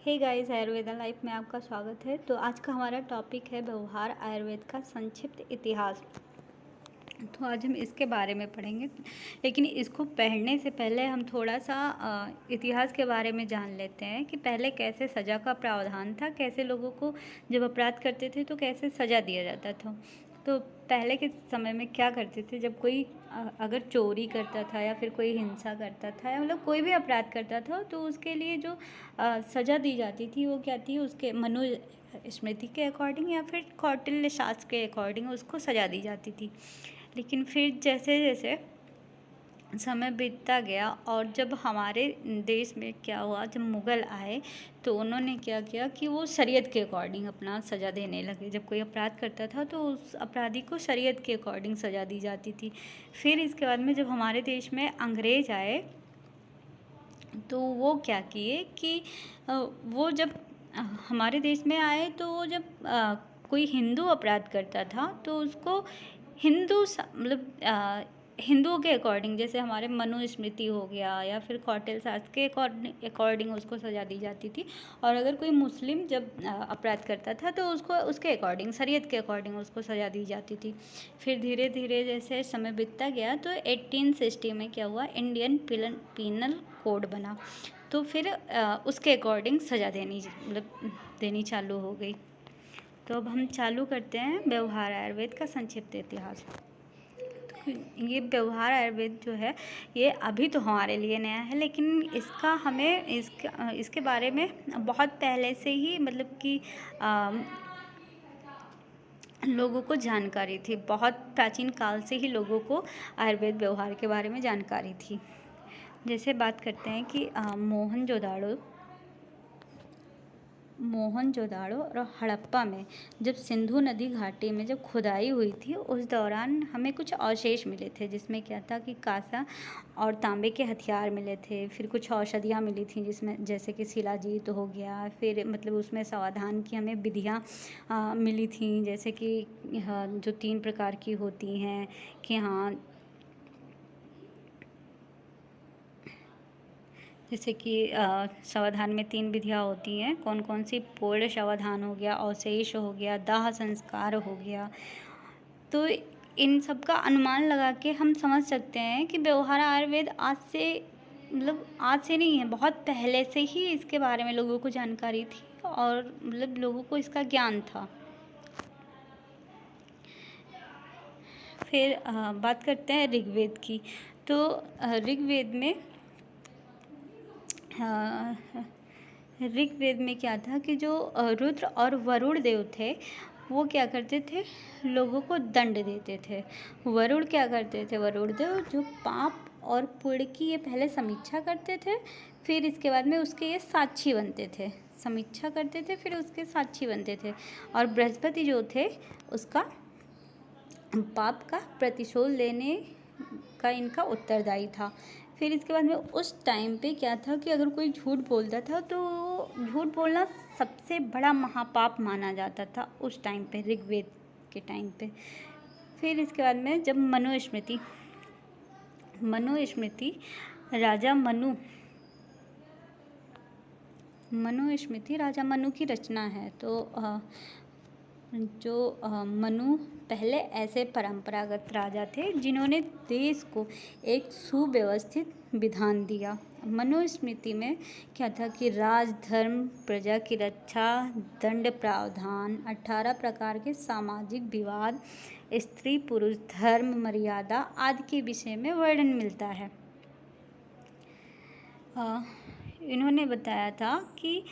Hey guys, Ayurveda life में आपका स्वागत है। तो आज का हमारा टॉपिक है व्यवहार आयुर्वेद का संक्षिप्त इतिहास। तो आज हम इसके बारे में पढ़ेंगे, लेकिन इसको पढ़ने से पहले हम थोड़ा सा इतिहास के बारे में जान लेते हैं कि पहले कैसे सज़ा का प्रावधान था, कैसे लोगों को जब अपराध करते थे तो कैसे सज़ा दिया जाता था। तो पहले के समय में क्या करते थे, जब कोई अगर चोरी करता था या फिर कोई हिंसा करता था या मतलब कोई भी अपराध करता था तो उसके लिए जो सज़ा दी जाती थी वो क्या थी, उसके मनुस्मृति के अकॉर्डिंग या फिर कौटिल्य शास्त्र के अकॉर्डिंग उसको सज़ा दी जाती थी। लेकिन फिर जैसे जैसे समय बीतता गया और जब हमारे देश में क्या हुआ, जब मुग़ल आए तो उन्होंने क्या किया कि वो शरीयत के अकॉर्डिंग अपना सज़ा देने लगे। जब कोई अपराध करता था तो उस अपराधी को शरीयत के अकॉर्डिंग सज़ा दी जाती थी। फिर इसके बाद में जब हमारे देश में अंग्रेज़ आए तो वो क्या किए कि वो जब हमारे देश में आए तो वो जब कोई हिंदू अपराध करता था तो उसको मतलब हिंदुओं के अकॉर्डिंग, जैसे हमारे मनुस्मृति हो गया या फिर कौटिल्य शास्त्र के अकॉर्डिंग उसको सज़ा दी जाती थी। और अगर कोई मुस्लिम जब अपराध करता था तो उसको उसके अकॉर्डिंग, शरीयत के अकॉर्डिंग उसको सज़ा दी जाती थी। फिर धीरे धीरे जैसे समय बीतता गया तो 1860 में क्या हुआ, इंडियन पीनल कोड बना। तो फिर उसके अकॉर्डिंग सज़ा देनी चालू हो गई। तो अब हम चालू करते हैं व्यवहार आयुर्वेद का संक्षिप्त इतिहास। तो ये व्यवहार आयुर्वेद जो है ये अभी तो हमारे लिए नया है, लेकिन इसके बारे में बहुत पहले से ही मतलब कि लोगों को जानकारी थी। बहुत प्राचीन काल से ही लोगों को आयुर्वेद व्यवहार के बारे में जानकारी थी। जैसे बात करते हैं कि मोहनजोदाड़ो और हड़प्पा में जब सिंधु नदी घाटी में जब खुदाई हुई थी उस दौरान हमें कुछ अवशेष मिले थे, जिसमें क्या था कि कांसा और तांबे के हथियार मिले थे। फिर कुछ औषधियाँ मिली थी जिसमें जैसे कि शिलाजीत हो गया। फिर मतलब उसमें समाधान की हमें विधियाँ मिली थी, जैसे कि जो 3 प्रकार की होती हैं कि जैसे कि समाधान में 3 विधियाँ होती हैं। कौन कौन सी? पूर्ण समाधान हो गया, अवशेष हो गया, दाह संस्कार हो गया। तो इन सब का अनुमान लगा के हम समझ सकते हैं कि व्यवहार आयुर्वेद आज से नहीं है, बहुत पहले से ही इसके बारे में लोगों को जानकारी थी और मतलब लोगों को इसका ज्ञान था। फिर बात करते हैं ऋग्वेद की। तो ऋग्वेद में क्या था कि जो रुद्र और वरुण देव थे वो क्या करते थे, लोगों को दंड देते थे। वरुण क्या करते थे, वरुण देव जो पाप और पुण्य की ये पहले समीक्षा करते थे, फिर इसके बाद में उसके ये साक्षी बनते थे। समीक्षा करते थे फिर उसके साक्षी बनते थे। और बृहस्पति जो थे उसका पाप का प्रतिशोध लेने का इनका उत्तरदायी था। फिर इसके बाद में उस टाइम पे क्या था कि अगर कोई झूठ बोलता था तो झूठ बोलना सबसे बड़ा महापाप माना जाता था उस टाइम पे, ऋग्वेद के टाइम पे। फिर इसके बाद में जब मनुस्मृति राजा मनु की रचना है। तो जो मनु पहले ऐसे परंपरागत राजा थे जिन्होंने देश को एक सुव्यवस्थित विधान दिया। मनुस्मृति में क्या था कि राजधर्म, प्रजा की रक्षा, दंड प्रावधान, 18 प्रकार के सामाजिक विवाद, स्त्री पुरुष धर्म मर्यादा आदि के विषय में वर्णन मिलता है। इन्होंने बताया था कि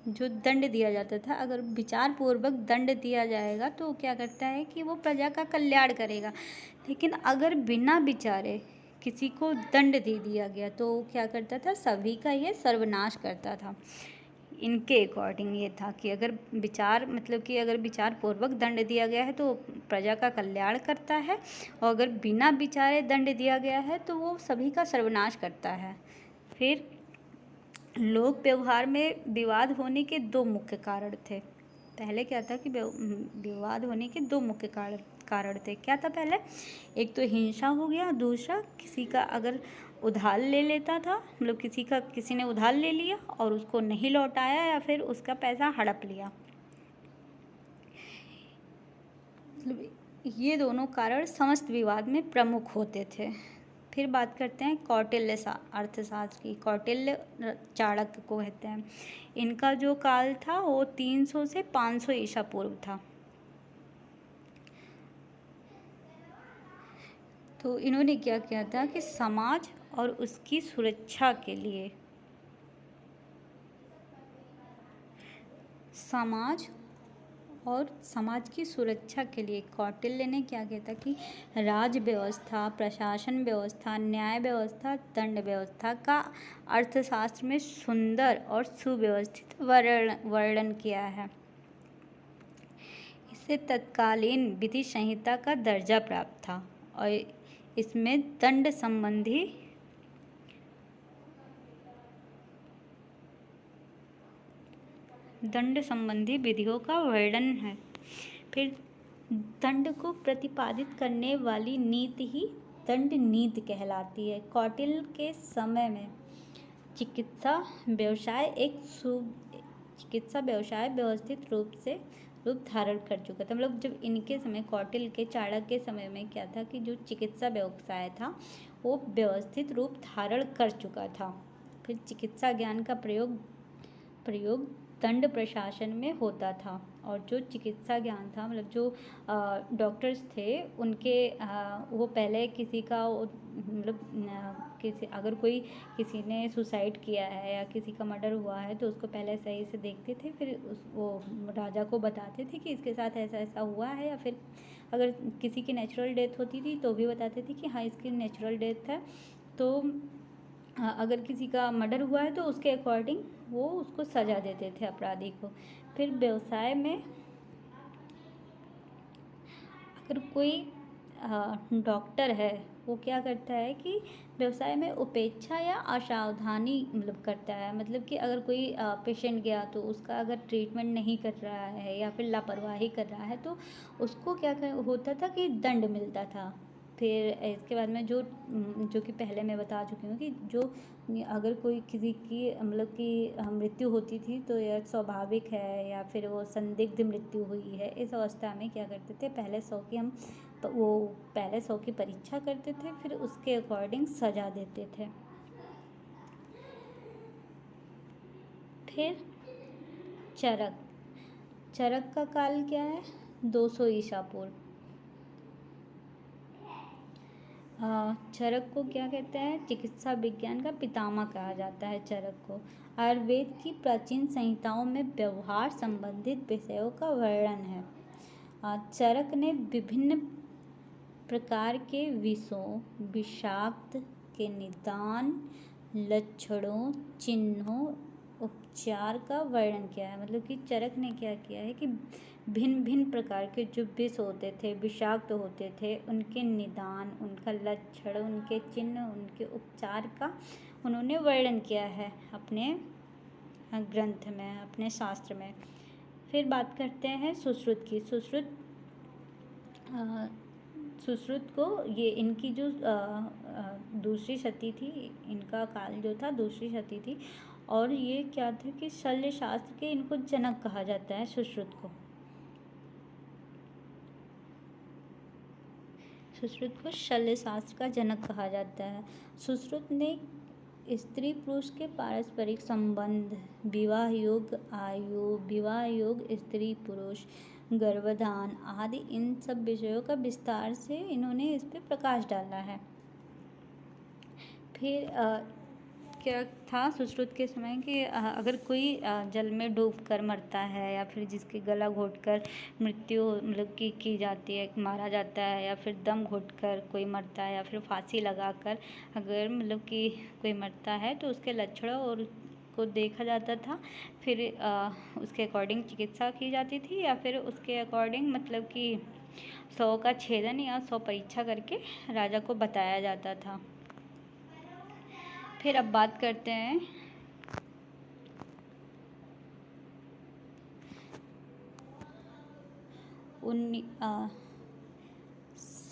जो दंड दिया जाता था, अगर विचार पूर्वक दंड दिया जाएगा तो क्या करता है कि वो प्रजा का कल्याण करेगा। लेकिन अगर बिना विचारे किसी को दंड दे दिया गया तो क्या करता था, सभी का ये सर्वनाश करता था। इनके अकॉर्डिंग ये था कि अगर विचार पूर्वक दंड दिया गया है तो प्रजा का कल्याण करता है, और अगर बिना विचारे दंड दिया गया है तो वो सभी का सर्वनाश करता है। फिर लोक व्यवहार में विवाद होने के 2 मुख्य कारण थे। पहले क्या था कि विवाद होने के 2 मुख्य कारण थे। क्या था पहले? एक तो हिंसा हो गया, दूसरा किसी का अगर उधार ले लेता था, मतलब किसी ने उधार ले लिया और उसको नहीं लौटाया या फिर उसका पैसा हड़प लिया, मतलब ये दोनों कारण समस्त विवाद में प्रमुख होते थे। फिर बात करते हैं कौटिल्य अर्थशास्त्र की। कौटिल्य चाणक्य को कहते हैं। इनका जो काल था वो 300 से 500 ईसा पूर्व था। तो इन्होंने क्या किया था कि समाज और उसकी सुरक्षा के लिए समाज की सुरक्षा के लिए कौटिल्य ने क्या किया था कि राज व्यवस्था, प्रशासन व्यवस्था, न्याय व्यवस्था, दंड व्यवस्था का अर्थशास्त्र में सुंदर और सुव्यवस्थित वर्णन किया है। इसे तत्कालीन विधि संहिता का दर्जा प्राप्त था और इसमें दंड संबंधी विधियों का वर्णन है। फिर दंड को प्रतिपादित करने वाली नीति ही दंड नीति कहलाती है। कौटिल्य के समय में चिकित्सा व्यवसाय व्यवस्थित रूप धारण कर चुका था। मतलब जब इनके समय, कौटिल्य के, चाणक्य के समय में क्या था कि जो चिकित्सा व्यवसाय था वो व्यवस्थित रूप धारण कर चुका था। फिर चिकित्सा ज्ञान का प्रयोग दंड प्रशासन में होता था और जो चिकित्सा ज्ञान था, मतलब जो डॉक्टर्स थे उनके वो पहले किसी का अगर किसी ने सुसाइड किया है या किसी का मर्डर हुआ है तो उसको पहले सही से देखते थे, फिर वो राजा को बताते थे कि इसके साथ ऐसा ऐसा हुआ है, या फिर अगर किसी की नेचुरल डेथ होती थी तो भी बताते थे कि हाँ इसकी नेचुरल डेथ है। तो अगर किसी का मर्डर हुआ है तो उसके अकॉर्डिंग वो उसको सज़ा देते थे अपराधी को। फिर व्यवसाय में अगर कोई डॉक्टर है वो क्या करता है कि व्यवसाय में उपेक्षा या असावधानी मतलब करता है, मतलब कि अगर कोई पेशेंट गया तो उसका अगर ट्रीटमेंट नहीं कर रहा है या फिर लापरवाही कर रहा है तो उसको होता था कि दंड मिलता था। फिर इसके बाद में जो कि पहले मैं बता चुकी हूँ कि जो अगर कोई किसी की मतलब कि मृत्यु होती थी तो यह स्वाभाविक है या फिर वो संदिग्ध मृत्यु हुई है, इस अवस्था में क्या करते थे, पहले 100 की परीक्षा करते थे, फिर उसके अकॉर्डिंग सजा देते थे। फिर चरक का काल क्या है? 200 ईसा पूर्व। चरक को क्या कहते हैं? चिकित्सा विज्ञान का पितामह कहा जाता है चरक को। आयुर्वेद की प्राचीन संहिताओं में व्यवहार संबंधित विषयों का वर्णन है। चरक ने विभिन्न प्रकार के विषों, विषाक्त के निदान, लक्षणों, चिन्हों, उपचार का वर्णन किया है। मतलब कि चरक ने क्या किया है कि भिन्न भिन्न प्रकार के जो विष होते थे, विषाक्त होते थे, उनके निदान, उनका लक्षण, उनके चिन्ह, उनके उपचार का उन्होंने वर्णन किया है अपने ग्रंथ में, अपने शास्त्र में। फिर बात करते हैं सुश्रुत की। सुश्रुत को ये इनकी जो दूसरी सती थी, इनका काल जो था दूसरी सती थी, और ये क्या था कि शल्य शास्त्र के इनको जनक कहा जाता है सुश्रुत को। सुश्रुत को शल्य शास्त्र का जनक कहा जाता है। सुश्रुत ने स्त्री पुरुष के पारस्परिक संबंध, विवाह योग आयु, विवाह योग स्त्री पुरुष, गर्भधान आदि इन सब विषयों का विस्तार से इन्होंने इस पे प्रकाश डाला है। फिर क्या था सुश्रुत के समय कि अगर कोई जल में डूबकर मरता है या फिर जिसके गला घोटकर मृत्यु मतलब की जाती है, मारा जाता है, या फिर दम घोटकर कोई मरता है, या फिर फांसी लगाकर अगर मतलब कि कोई मरता है तो उसके लक्षण और को देखा जाता था। फिर उसके अकॉर्डिंग चिकित्सा की जाती थी, या फिर उसके अकॉर्डिंग मतलब कि 100 का छेदन या 100 परीक्षा करके राजा को बताया जाता था। फिर अब बात करते हैं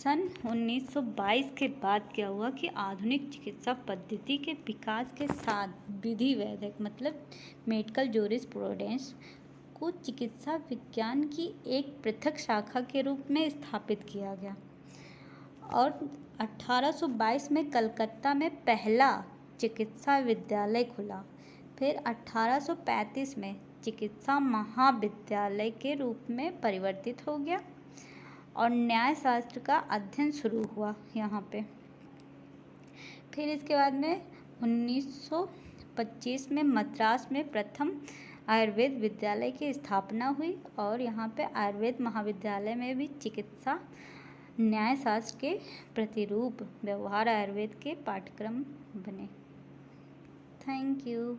सन 1922 के बाद क्या हुआ कि आधुनिक चिकित्सा पद्धति के विकास के साथ विधि वैद्यक मतलब मेडिकल जूरिस्प्रूडेंस को चिकित्सा विज्ञान की एक पृथक शाखा के रूप में स्थापित किया गया और 1822 में कलकत्ता में पहला चिकित्सा विद्यालय खुला। फिर 1835 में चिकित्सा महाविद्यालय के रूप में परिवर्तित हो गया और न्यायशास्त्र का अध्ययन शुरू हुआ यहाँ पे। फिर इसके बाद में 1925 में मद्रास में प्रथम आयुर्वेद विद्यालय की स्थापना हुई और यहाँ पे आयुर्वेद महाविद्यालय में भी चिकित्सा न्यायशास्त्र के प्रतिरूप व्यवहार आयुर्वेद के पाठ्यक्रम बने। Thank you.